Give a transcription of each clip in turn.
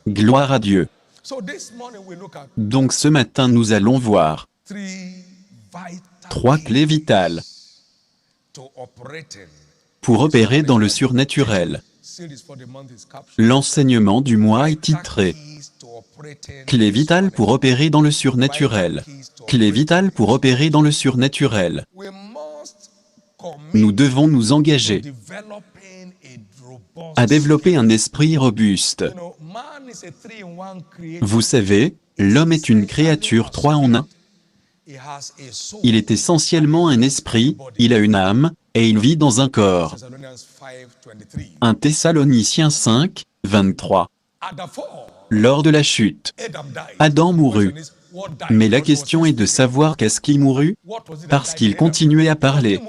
Gloire à Dieu. Donc ce matin nous allons voir trois clés vitales pour opérer dans le surnaturel. L'enseignement du mois est titré « Clés vitales pour opérer dans le surnaturel ». Clés vitales pour opérer dans le surnaturel. Nous devons nous engager à développer un esprit robuste. Vous savez, l'homme est une créature 3 en 1. Il est essentiellement un esprit, il a une âme, et il vit dans un corps. 1 Thessaloniciens 5, 23. Lors de la chute, Adam mourut. Mais la question est de savoir qu'est-ce qui mourut? Parce qu'il continuait à parler.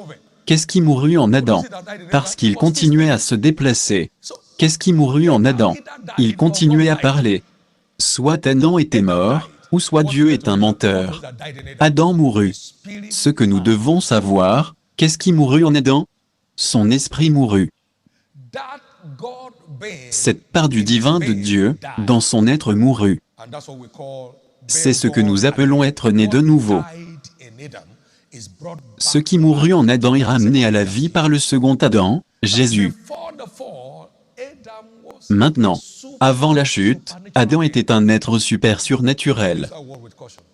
Qu'est-ce qui mourut en Adam? Parce qu'il continuait à se déplacer. Qu'est-ce qui mourut en Adam? Il continuait à parler. Soit Adam était mort, ou soit Dieu est un menteur. Adam mourut. Ce que nous devons savoir, qu'est-ce qui mourut en Adam? Son esprit mourut. Cette part du divin de Dieu, dans son être mourut. C'est ce que nous appelons être né de nouveau. Ce qui mourut en Adam est ramené à la vie par le second Adam, Jésus. Maintenant, avant la chute, Adam était un être super surnaturel.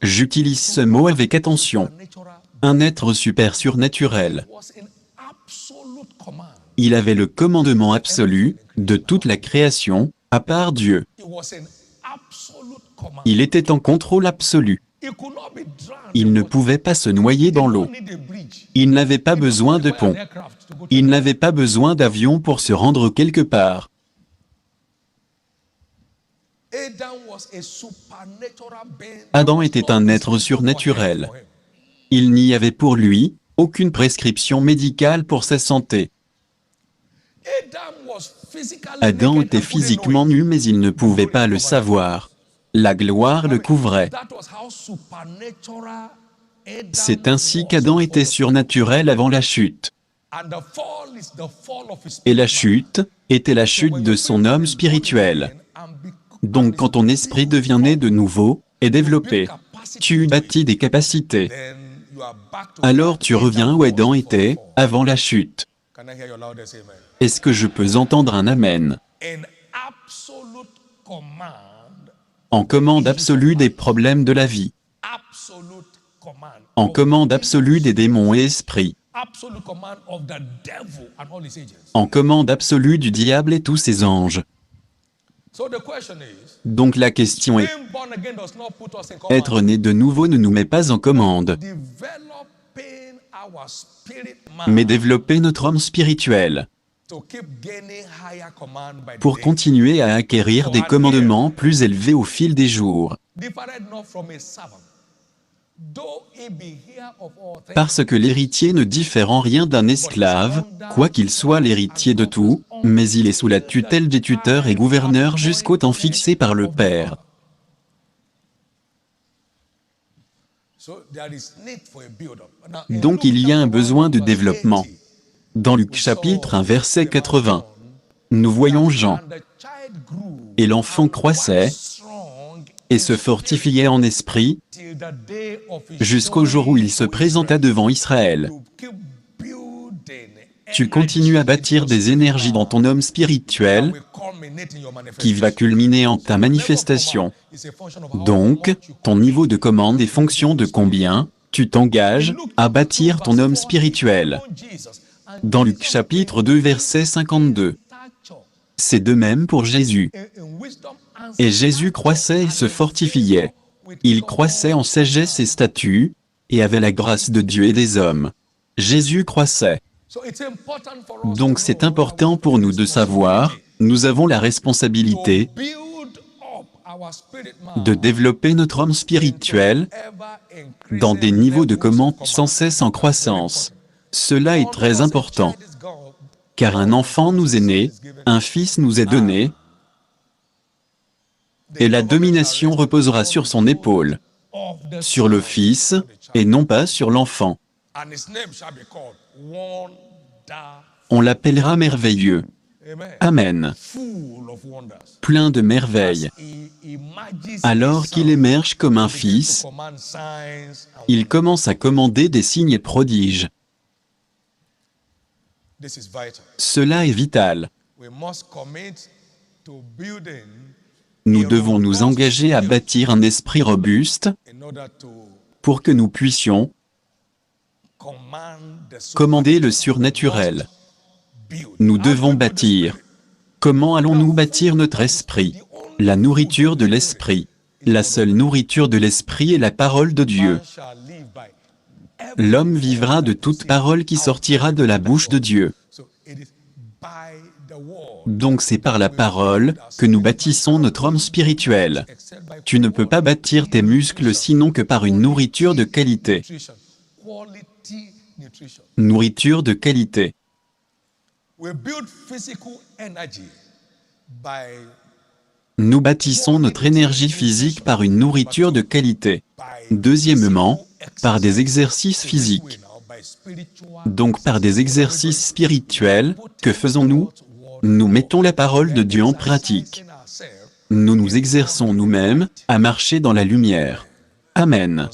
J'utilise ce mot avec attention. Un être super surnaturel. Il avait le commandement absolu de toute la création, à part Dieu. Il était en contrôle absolu. Il ne pouvait pas se noyer dans l'eau. Il n'avait pas besoin de pont. Il n'avait pas besoin d'avion pour se rendre quelque part. Adam était un être surnaturel. Il n'y avait pour lui aucune prescription médicale pour sa santé. Adam était physiquement nu, mais il ne pouvait pas le savoir. La gloire le couvrait. C'est ainsi qu'Adam était surnaturel avant la chute. Et la chute était la chute de son homme spirituel. Donc quand ton esprit devient né de nouveau et développé, tu bâtis des capacités. Alors tu reviens où Adam était avant la chute. Est-ce que je peux entendre un amen? En commande absolue des problèmes de la vie. En commande absolue des démons et esprits. En commande absolue du diable et tous ses anges. Donc la question est, être né de nouveau ne nous met pas en commande, mais développer notre homme spirituel pour continuer à acquérir des commandements plus élevés au fil des jours. Parce que l'héritier ne diffère en rien d'un esclave, quoiqu'il soit l'héritier de tout, mais il est sous la tutelle des tuteurs et gouverneurs jusqu'au temps fixé par le Père. Donc il y a un besoin de développement. Dans Luc chapitre 1 verset 80, nous voyons Jean. Et l'enfant croissait et se fortifiait en esprit jusqu'au jour où il se présenta devant Israël. Tu continues à bâtir des énergies dans ton homme spirituel qui va culminer en ta manifestation. Donc, ton niveau de commande est fonction de combien tu t'engages à bâtir ton homme spirituel. Dans Luc chapitre 2 verset 52. C'est de même pour Jésus. Et Jésus croissait et se fortifiait. Il croissait en sagesse et statut, et avait la grâce de Dieu et des hommes. Jésus croissait. Donc c'est important pour nous de savoir, nous avons la responsabilité de développer notre homme spirituel dans des niveaux de commande sans cesse en croissance. Cela est très important, car un enfant nous est né, un fils nous est donné, et la domination reposera sur son épaule, sur le fils, et non pas sur l'enfant. On l'appellera merveilleux, Amen. Plein de merveilles. Alors qu'il émerge comme un fils, il commence à commander des signes et prodiges. Cela est vital. Nous devons nous engager à bâtir un esprit robuste pour que nous puissions commander le surnaturel. Nous devons bâtir. Comment allons-nous bâtir notre esprit? La nourriture de l'esprit. La seule nourriture de l'esprit est la parole de Dieu. L'homme vivra de toute parole qui sortira de la bouche de Dieu. Donc c'est par la parole que nous bâtissons notre homme spirituel. Tu ne peux pas bâtir tes muscles sinon que par une nourriture de qualité. Nourriture de qualité. Nous bâtissons notre énergie physique par une nourriture de qualité. Deuxièmement, par des exercices physiques. Donc par des exercices spirituels, que faisons-nous? Nous mettons la parole de Dieu en pratique. Nous nous exerçons nous-mêmes à marcher dans la lumière. Amen.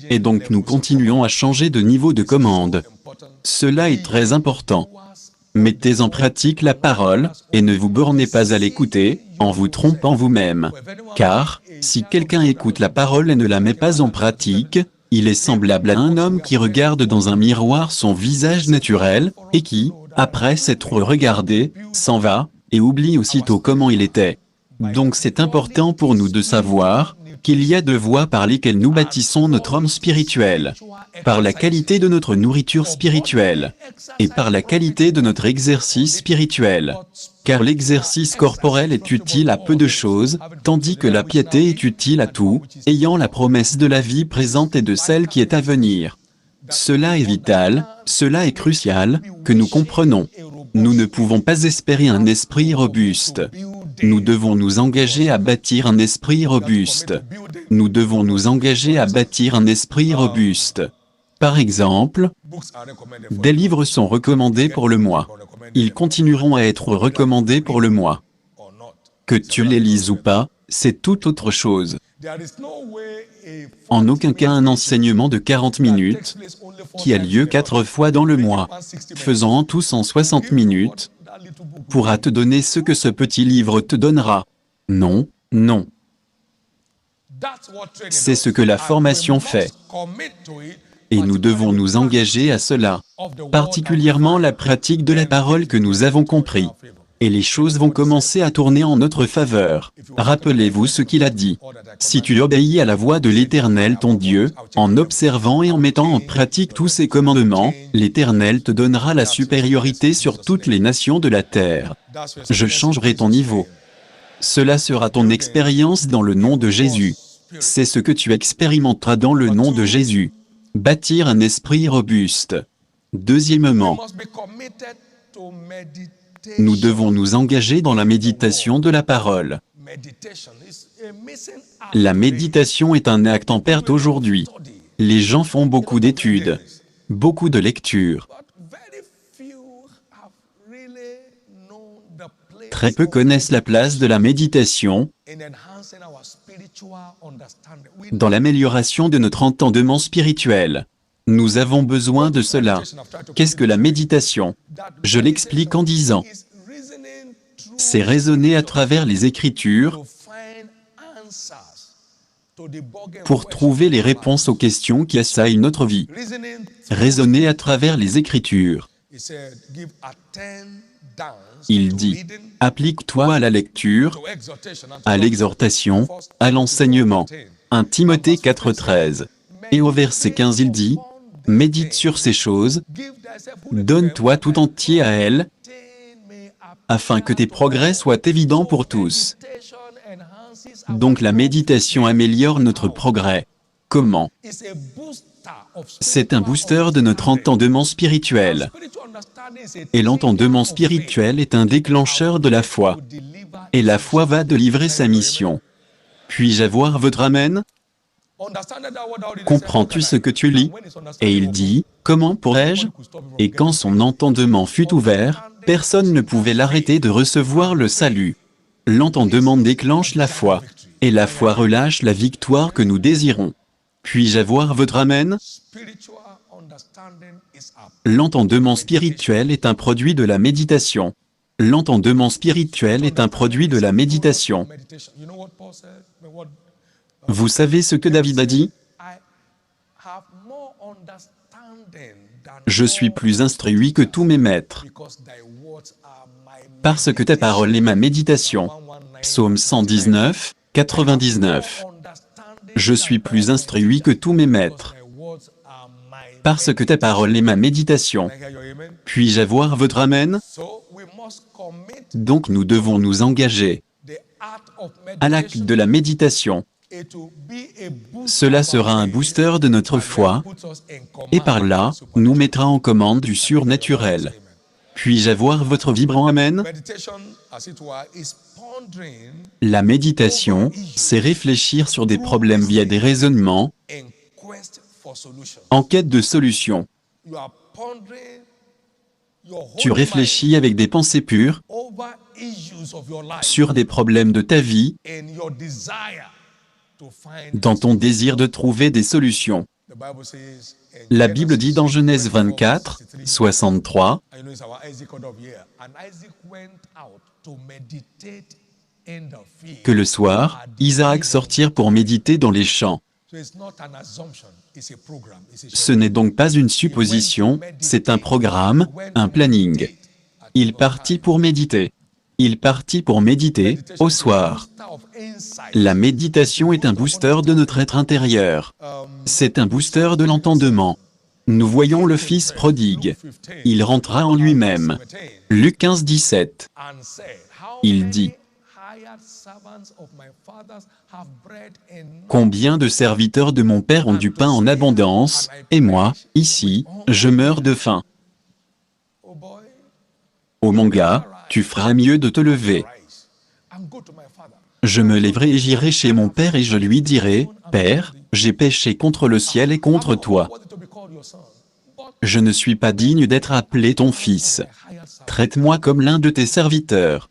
Et donc nous continuons à changer de niveau de commande. Cela est très important. Mettez en pratique la parole, et ne vous bornez pas à l'écouter, en vous trompant vous-même. Car, si quelqu'un écoute la parole et ne la met pas en pratique, il est semblable à un homme qui regarde dans un miroir son visage naturel, et qui, après s'être regardé, s'en va, et oublie aussitôt comment il était. Donc c'est important pour nous de savoir qu'il y a deux voies par lesquelles nous bâtissons notre homme spirituel. Par la qualité de notre nourriture spirituelle, et par la qualité de notre exercice spirituel. Car l'exercice corporel est utile à peu de choses, tandis que la piété est utile à tout, ayant la promesse de la vie présente et de celle qui est à venir. Cela est vital, cela est crucial, que nous comprenons. Nous ne pouvons pas espérer un esprit robuste. Nous devons nous engager à bâtir un esprit robuste. Nous devons nous engager à bâtir un esprit robuste. Par exemple, des livres sont recommandés pour le mois. Ils continueront à être recommandés pour le mois. Que tu les lises ou pas, c'est tout autre chose. En aucun cas un enseignement de 40 minutes, qui a lieu 4 fois dans le mois, faisant en tout 160 minutes, pourra te donner ce que ce petit livre te donnera. Non, non. C'est ce que la formation fait. Et nous devons nous engager à cela, particulièrement la pratique de la parole que nous avons compris. Et les choses vont commencer à tourner en notre faveur. Rappelez-vous ce qu'il a dit. Si tu obéis à la voix de l'Éternel ton Dieu, en observant et en mettant en pratique tous ses commandements, l'Éternel te donnera la supériorité sur toutes les nations de la terre. Je changerai ton niveau. Cela sera ton expérience dans le nom de Jésus. C'est ce que tu expérimenteras dans le nom de Jésus. Bâtir un esprit robuste. Deuxièmement, nous devons nous engager dans la méditation de la parole. La méditation est un acte en perte aujourd'hui. Les gens font beaucoup d'études, beaucoup de lectures. Très peu connaissent la place de la méditation dans l'amélioration de notre entendement spirituel. Nous avons besoin de cela. Qu'est-ce que la méditation? Je l'explique en disant, c'est raisonner à travers les Écritures pour trouver les réponses aux questions qui assaillent notre vie. Raisonner à travers les Écritures. Il dit, applique-toi à la lecture, à l'exhortation, à l'enseignement. 1 Timothée 4,13. Et au verset 15 il dit, médite sur ces choses, donne-toi tout entier à elles, afin que tes progrès soient évidents pour tous. Donc la méditation améliore notre progrès. Comment? C'est un booster de notre entendement spirituel. Et l'entendement spirituel est un déclencheur de la foi. Et la foi va délivrer sa mission. Puis-je avoir votre amen? Comprends-tu ce que tu lis? Et il dit, comment pourrais-je? Et quand son entendement fut ouvert, personne ne pouvait l'arrêter de recevoir le salut. L'entendement déclenche la foi, et la foi relâche la victoire que nous désirons. Puis-je avoir votre amen? L'entendement spirituel est un produit de la méditation. L'entendement spirituel est un produit de la méditation. Vous savez ce que David a dit? Je suis plus instruit que tous mes maîtres, parce que ta parole est ma méditation. Psaume 119, 99. Je suis plus instruit que tous mes maîtres, parce que ta parole est ma méditation. Puis-je avoir votre amen? Donc nous devons nous engager à l'acte de la méditation. Cela sera un booster de notre foi, et par là, nous mettra en commande du surnaturel. Puis-je avoir votre vibrant amen? La méditation, c'est réfléchir sur des problèmes via des raisonnements, en quête de solutions. Tu réfléchis avec des pensées pures sur des problèmes de ta vie, dans ton désir de trouver des solutions. La Bible dit dans Genèse 24, 63, que le soir, Isaac sortirent pour méditer dans les champs. Ce n'est donc pas une supposition, c'est un programme, un planning. Il partit pour méditer. Il partit pour méditer, au soir. La méditation est un booster de notre être intérieur. C'est un booster de l'entendement. Nous voyons le Fils prodigue. Il rentra en lui-même. Luc 15, 17. Il dit: combien de serviteurs de mon Père ont du pain en abondance, et moi, ici, je meurs de faim. Oh mon gars, tu feras mieux de te lever. Je me lèverai et j'irai chez mon Père et je lui dirai: Père, j'ai péché contre le ciel et contre toi. Je ne suis pas digne d'être appelé ton fils. Traite-moi comme l'un de tes serviteurs.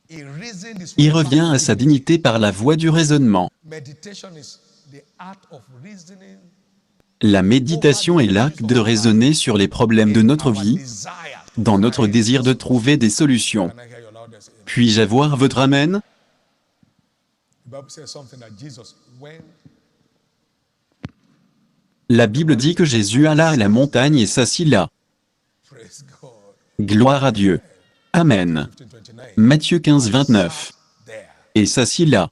Il revient à sa dignité par la voie du raisonnement. La méditation est l'acte de raisonner sur les problèmes de notre vie, dans notre désir de trouver des solutions. Puis-je avoir votre amen? La Bible dit que Jésus alla à la montagne et s'assit là. Gloire à Dieu. Amen. Matthieu 15, 29. Et s'assit là.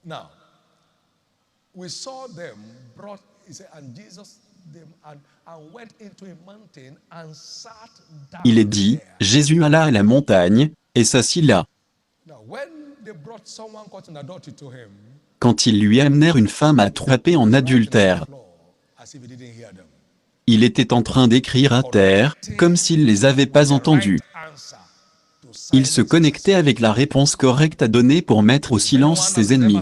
Il est dit, Jésus alla à la montagne et s'assit là. Quand ils lui amenèrent une femme attrapée en adultère, il était en train d'écrire à terre, comme s'il ne les avait pas entendus. Il se connectait avec la réponse correcte à donner pour mettre au silence ses ennemis.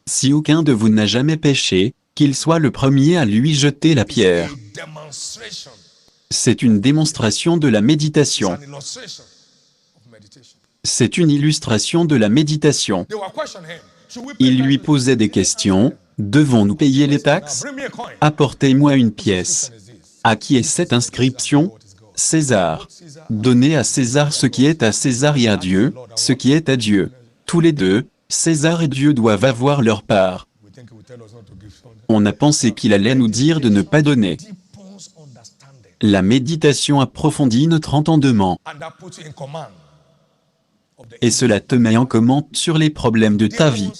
Si aucun de vous n'a jamais péché, qu'il soit le premier à lui jeter la pierre. C'est une démonstration de la méditation. C'est une illustration de la méditation. Il lui posait des questions. Devons-nous payer les taxes? Apportez-moi une pièce. À qui est cette inscription? César. Donnez à César ce qui est à César et à Dieu ce qui est à Dieu. Tous les deux, César et Dieu doivent avoir leur part. On a pensé qu'il allait nous dire de ne pas donner. La méditation approfondit notre entendement. Et cela te met en commande sur les problèmes de ta vie.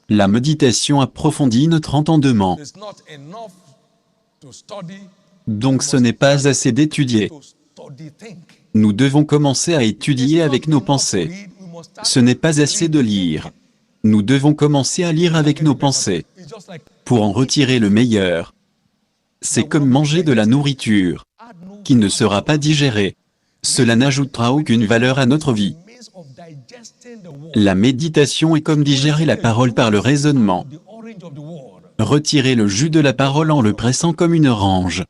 La méditation approfondit notre entendement. Donc ce n'est pas assez d'étudier. Nous devons commencer à étudier avec nos pensées. Ce n'est pas assez de lire. Nous devons commencer à lire avec nos pensées, pour en retirer le meilleur. C'est comme manger de la nourriture, qui ne sera pas digérée. Cela n'ajoutera aucune valeur à notre vie. La méditation est comme digérer la parole par le raisonnement. Retirer le jus de la parole en le pressant comme une orange.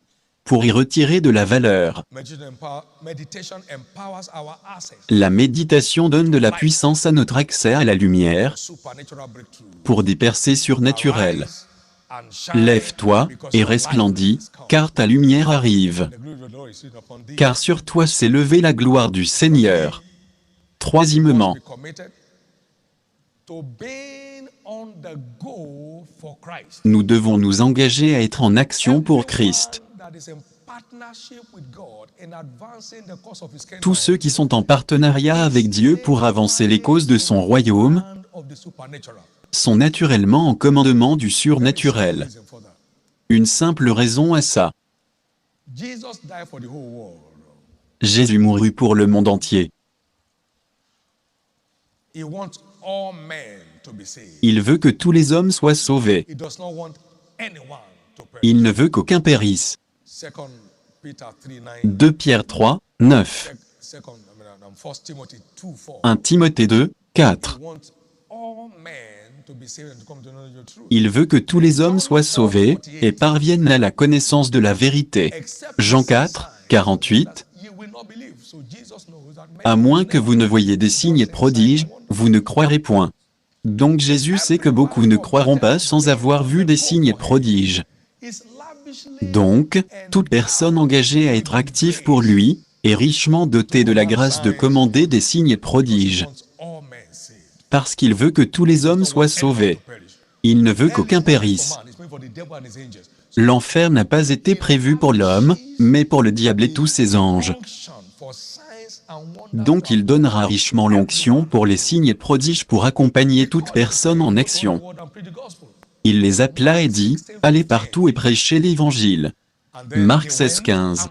pour y retirer de la valeur. La méditation donne de la puissance à notre accès à la lumière pour des percées surnaturelles. Lève-toi et resplendis, car ta lumière arrive. Car sur toi s'est levée la gloire du Seigneur. Troisièmement, nous devons nous engager à être en action pour Christ. Tous ceux qui sont en partenariat avec Dieu pour avancer les causes de son royaume sont naturellement en commandement du surnaturel. Une simple raison à ça. Jésus mourut pour le monde entier. Il veut que tous les hommes soient sauvés. Il ne veut qu'aucun périsse. 2 Pierre 3, 9. 1 Timothée 2, 4. Il veut que tous les hommes soient sauvés et parviennent à la connaissance de la vérité. Jean 4, 48. À moins que vous ne voyiez des signes et prodiges, vous ne croirez point. Donc Jésus sait que beaucoup ne croiront pas sans avoir vu des signes et prodiges. Donc, toute personne engagée à être active pour lui est richement dotée de la grâce de commander des signes et prodiges. Parce qu'il veut que tous les hommes soient sauvés. Il ne veut qu'aucun périsse. L'enfer n'a pas été prévu pour l'homme, mais pour le diable et tous ses anges. Donc il donnera richement l'onction pour les signes et prodiges pour accompagner toute personne en action. Il les appela et dit, « Allez partout et prêchez l'Évangile. » Marc 16, 15.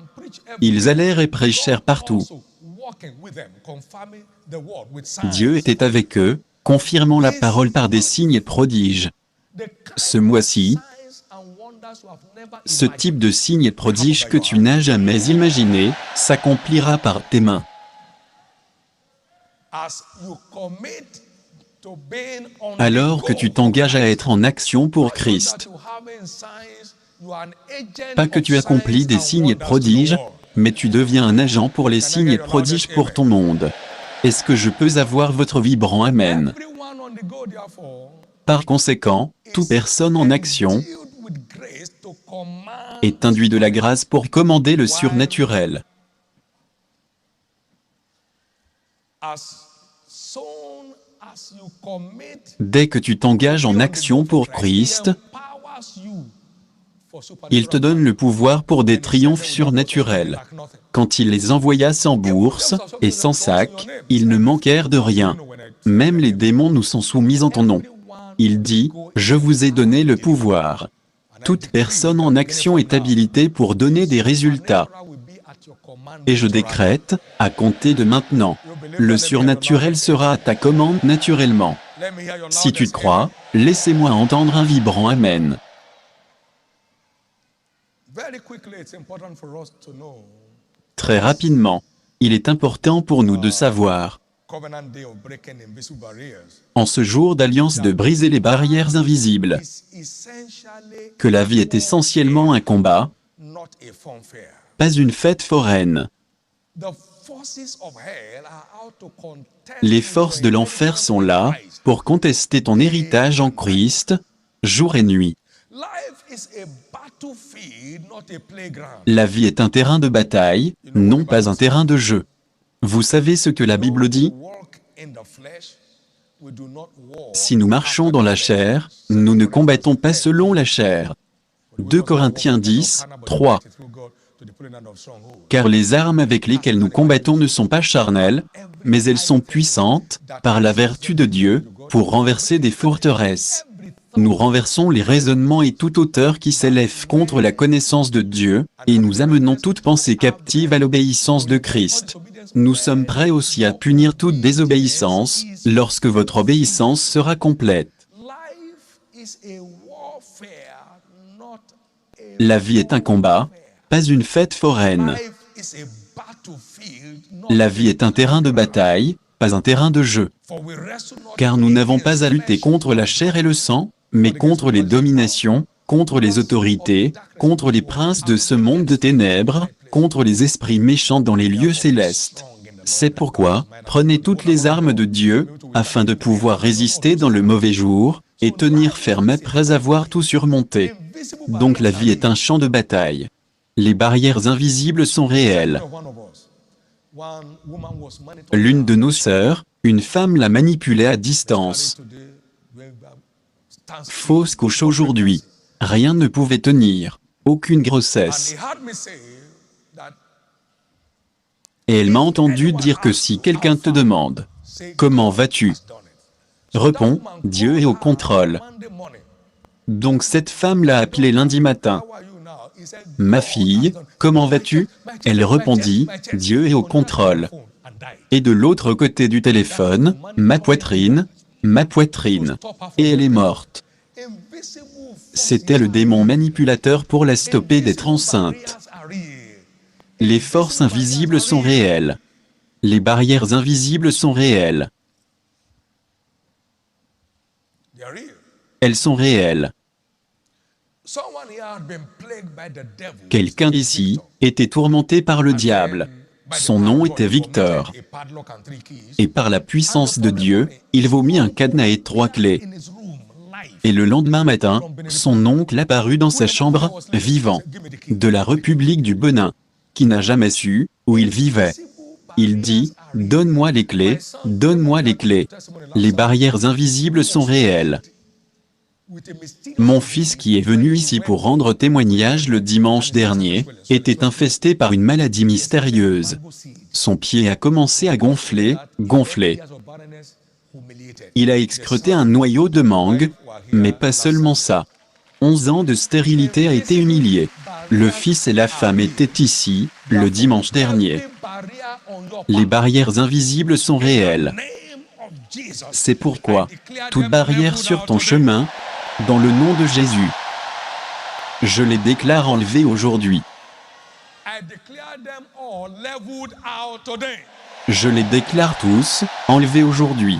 Ils allèrent et prêchèrent partout. Dieu était avec eux, confirmant la parole par des signes et prodiges. Ce mois-ci, ce type de signes et prodiges que tu n'as jamais imaginé s'accomplira par tes mains. Alors que tu t'engages à être en action pour Christ. Pas que tu accomplis des signes et prodiges, mais tu deviens un agent pour les signes et prodiges pour ton monde. Est-ce que je peux avoir votre vibrant Amen? Par conséquent, toute personne en action est induit de la grâce pour commander le surnaturel. Dès que tu t'engages en action pour Christ, il te donne le pouvoir pour des triomphes surnaturels. Quand il les envoya sans bourse et sans sac, ils ne manquèrent de rien. Même les démons nous sont soumis en ton nom. Il dit, « Je vous ai donné le pouvoir. » Toute personne en action est habilitée pour donner des résultats. Et je décrète, à compter de maintenant, le surnaturel sera à ta commande naturellement. Si tu crois, laissez-moi entendre un vibrant Amen. Très rapidement, il est important pour nous de savoir, en ce jour d'alliance de briser les barrières invisibles, que la vie est essentiellement un combat, pas une fête foraine. Les forces de l'enfer sont là pour contester ton héritage en Christ, jour et nuit. La vie est un terrain de bataille, non pas un terrain de jeu. Vous savez ce que la Bible dit? Si nous marchons dans la chair, nous ne combattons pas selon la chair. 2 Corinthiens 10, 3. Car les armes avec lesquelles nous combattons ne sont pas charnelles, mais elles sont puissantes, par la vertu de Dieu, pour renverser des forteresses. Nous renversons les raisonnements et toute hauteur qui s'élève contre la connaissance de Dieu, et nous amenons toute pensée captive à l'obéissance de Christ. Nous sommes prêts aussi à punir toute désobéissance, lorsque votre obéissance sera complète. La vie est un combat, pas une fête foraine. La vie est un terrain de bataille, pas un terrain de jeu. Car nous n'avons pas à lutter contre la chair et le sang, mais contre les dominations, contre les autorités, contre les princes de ce monde de ténèbres, contre les esprits méchants dans les lieux célestes. C'est pourquoi, prenez toutes les armes de Dieu, afin de pouvoir résister dans le mauvais jour, et tenir ferme après avoir tout surmonté. Donc la vie est un champ de bataille. Les barrières invisibles sont réelles. L'une de nos sœurs, une femme l'a manipulée à distance. Fausse couche aujourd'hui. Rien ne pouvait tenir. Aucune grossesse. Et elle m'a entendu dire que si quelqu'un te demande « Comment vas-tu ?» Réponds « Dieu est au contrôle ». Donc cette femme l'a appelé lundi matin. « Ma fille, comment vas-tu ?» Elle répondit « Dieu est au contrôle ». Et de l'autre côté du téléphone, « Ma poitrine, ma poitrine ». Et elle est morte. C'était le démon manipulateur pour la stopper d'être enceinte. Les forces invisibles sont réelles. Les barrières invisibles sont réelles. Elles sont réelles. Quelqu'un ici était tourmenté par le diable. Son nom était Victor. Et par la puissance de Dieu, il vomit un cadenas et 3 clés. Et le lendemain matin, son oncle apparut dans sa chambre, vivant, de la République du Bénin, qui n'a jamais su où il vivait. Il dit, « Donne-moi les clés, donne-moi les clés. » Les barrières invisibles sont réelles. Mon fils qui est venu ici pour rendre témoignage le dimanche dernier, était infesté par une maladie mystérieuse. Son pied a commencé à gonfler, gonfler. Il a excrété un noyau de mangue, mais pas seulement ça. 11 ans de stérilité a été humilié. Le fils et la femme étaient ici, le dimanche dernier. Les barrières invisibles sont réelles. C'est pourquoi, toute barrière sur ton chemin, dans le nom de Jésus, je les déclare enlevés aujourd'hui. Je les déclare tous, enlevés aujourd'hui.